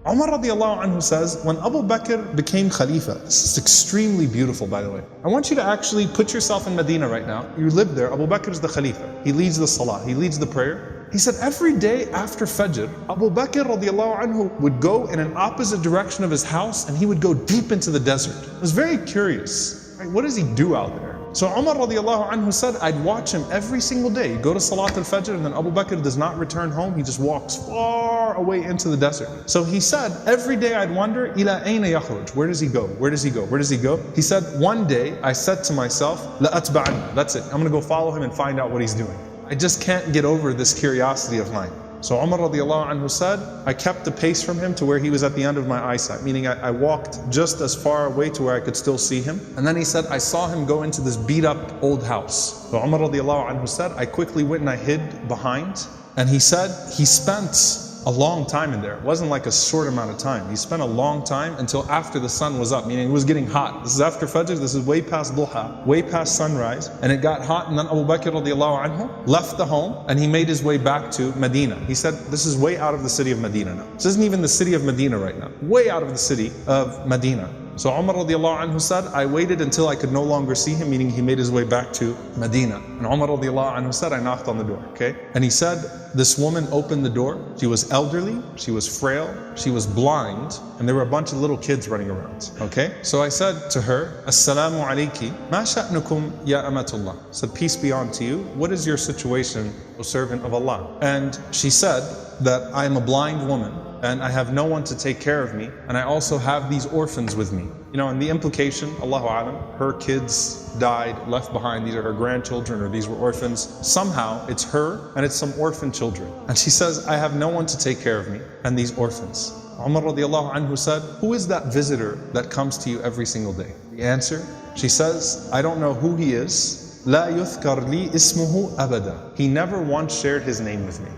Umar radiallahu anhu says, when Abu Bakr became Khalifa, this is extremely beautiful by the way. I want you to actually put yourself in Medina right now. You live there, Abu Bakr is the Khalifa. He leads the Salah, he leads the prayer. He said every day after Fajr, Abu Bakr radiallahu anhu would go in an opposite direction of his house and he would go deep into the desert. I was very curious, right? What does he do out there? So Umar radiallahu anhu said, I'd watch him every single day. He'd go to Salat al-Fajr and then Abu Bakr does not return home. He just walks far away into the desert. So he said, every day I'd wonder, ila ayna yakhruj? Where does he go? Where does he go? Where does he go? He said, one day I said to myself, la atba'an. That's it. I'm gonna go follow him and find out what he's doing. I just can't get over this curiosity of mine. So Umar radiallahu anhu said, I kept the pace from him to where he was at the end of my eyesight, meaning I walked just as far away to where I could still see him. And then he said, I saw him go into this beat up old house. So Umar radiallahu anhu said, I quickly went and I hid behind. And he said, he spent a long time in there. It wasn't like a short amount of time. He spent a long time until after the sun was up, meaning it was getting hot. This is after Fajr, this is way past Duha, way past sunrise. And it got hot and then Abu Bakr radiallahu anhu left the home and he made his way back to Medina. He said, this is way out of the city of Medina now. This isn't even the city of Medina right now. Way out of the city of Medina. So Umar radiallahu anhu said, I waited until I could no longer see him, meaning he made his way back to Medina. And Umar radiallahu anhu said, I knocked on the door, okay? And he said, this woman opened the door. She was elderly, she was frail, she was blind, and there were a bunch of little kids running around, okay? So I said to her, Assalamu alayki, ma sha'nukum ya amatullah. I said, peace be unto you. What is your situation, O servant of Allah? And she said that I am a blind woman, and I have no one to take care of me, and I also have these orphans with me. You know, and the implication, Allahu Alam, her kids died, left behind, these are her grandchildren, or these were orphans. Somehow, it's her, and it's some orphan children. And she says, I have no one to take care of me, and these orphans. Umar radiallahu anhu said, who is that visitor that comes to you every single day? The answer, she says, I don't know who he is. La yuthkar li ismuhu abada. He never once shared his name with me.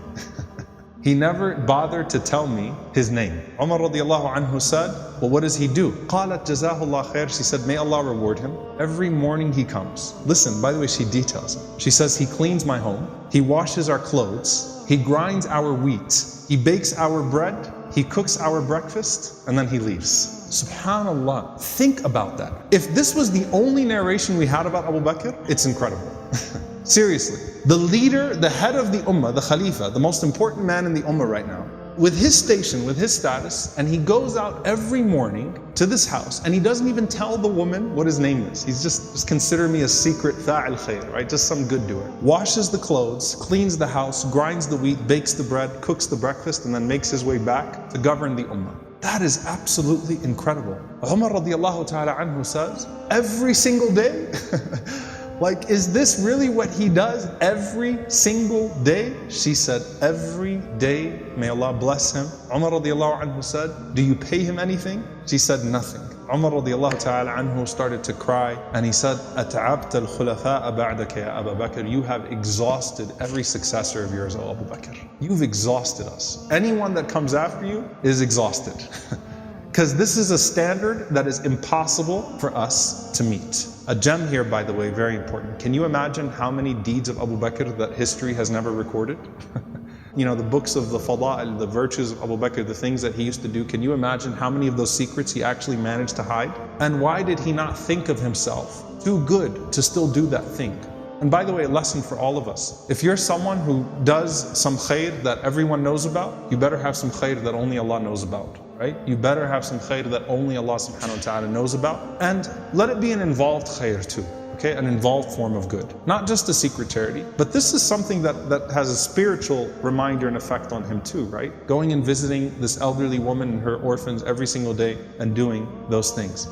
He never bothered to tell me his name. Umar radiallahu anhu said, well, what does he do? قالت جزاه الله خير. She said, may Allah reward him. Every morning he comes. Listen, by the way, she details it. She says, he cleans my home, he washes our clothes, he grinds our wheat, he bakes our bread, he cooks our breakfast, and then he leaves. Subhanallah, think about that. If this was the only narration we had about Abu Bakr, it's incredible. Seriously, the leader, the head of the ummah, the Khalifa, the most important man in the ummah right now, with his station, with his status, and he goes out every morning to this house and he doesn't even tell the woman what his name is. He's just consider me a secret fa'il khair, right? Just some good doer. Washes the clothes, cleans the house, grinds the wheat, bakes the bread, cooks the breakfast, and then makes his way back to govern the ummah. That is absolutely incredible. Umar radiallahu ta'ala anhu says, every single day, like, is this really what he does every single day? She said, every day, may Allah bless him. Umar radiallahu anhu said, do you pay him anything? She said, nothing. Umar radiallahu ta'ala anhu started to cry and he said, أَتَعَبْتَ الْخُلَفَاءَ بَعْدَكَ يَا أَبَا بَكْرٍ. You have exhausted every successor of yours, O Abu Bakr. You've exhausted us. Anyone that comes after you is exhausted. Because this is a standard that is impossible for us to meet. A gem here, by the way, very important. Can you imagine how many deeds of Abu Bakr that history has never recorded? You know, the books of the fada'il, the virtues of Abu Bakr, the things that he used to do. Can you imagine how many of those secrets he actually managed to hide? And why did he not think of himself too good to still do that thing? And by the way, a lesson for all of us. If you're someone who does some khair that everyone knows about, you better have some khair that only Allah knows about, right? You better have some khair that only Allah subhanahu wa ta'ala knows about. And let it be an involved khair too, okay? An involved form of good. Not just a secret charity, but this is something that has a spiritual reminder and effect on him too, right? Going and visiting this elderly woman and her orphans every single day and doing those things.